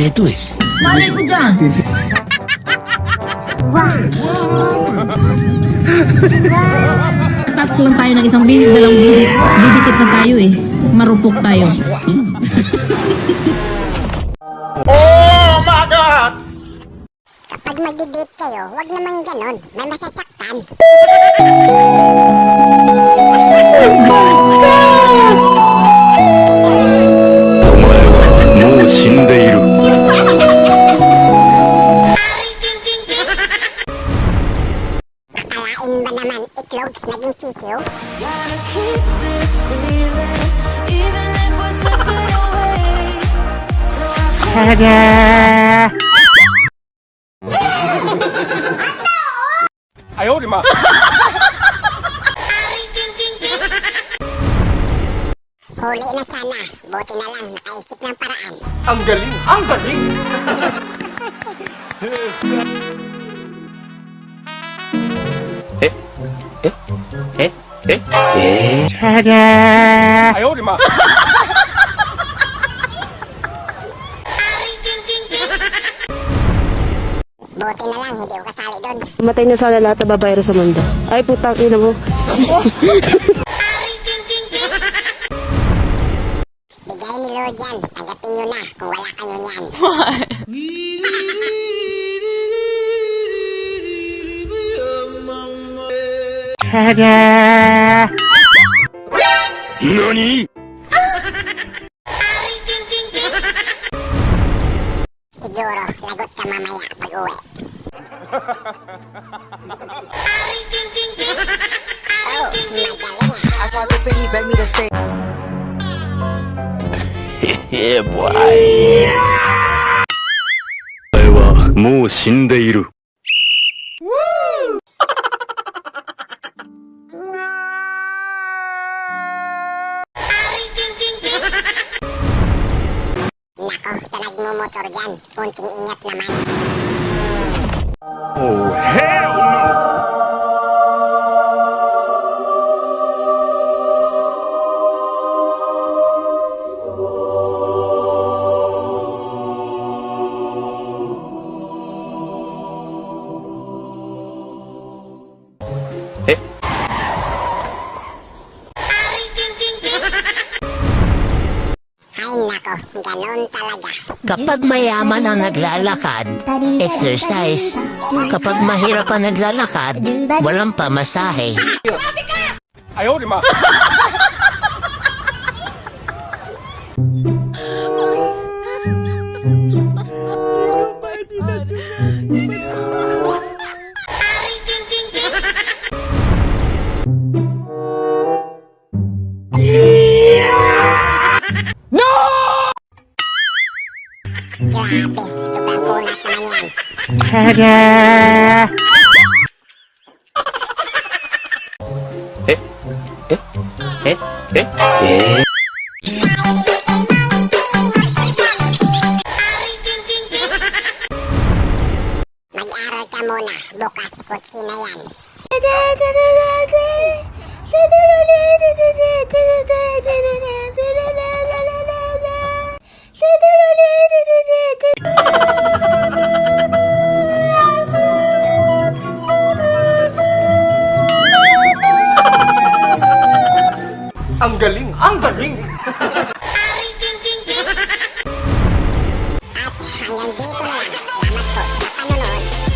sikreto eh. Malay ko dyan. Touch lang tayo ng isang bisis, dalawang bisis. Didikit na tayo eh. Marupok tayo. Kapag magdi-date kayo, wag naman ganon. May masasaktan. もう死んでいる。 Akalain ba naman itlog naging sisiw? Gotta keep this feeling, even if we're slipping away. So I can't 哎呦我的妈！ Huli na sana. Buti na lang nakaisip ng paraan. Ang galing! Ang galing! Eh? 哎呦我的妈！ Buti na lang hindi ko kasali doon. Matay na sana lahat na babaero sa mundo. Ay, putang ina mo. Bigay ni Lord yan. Tanggapin nyo na kung wala kayo niyan. NANI?! Siguro, lagot ka mamaya pag uwi. Oh, magaling ah. I tried to think he begged me to stay. Yeah, boy. お前はもう死んでいる。 Nako, sa nagmumotor dyan, kunting ingat naman. Oh, hell no! Ay nako, ganon talaga. Kapag mayaman ang naglalakad, exercise. Kapag mahirap ang naglalakad, walang pamasahe. 哎呦我的妈！ Grabe, sobrang kunat naman yan. Mag-aral ka muna, bukas kutsi na yan. Ang galing! Ang galing! At hanggang dito na lang. Salamat po sa panonood.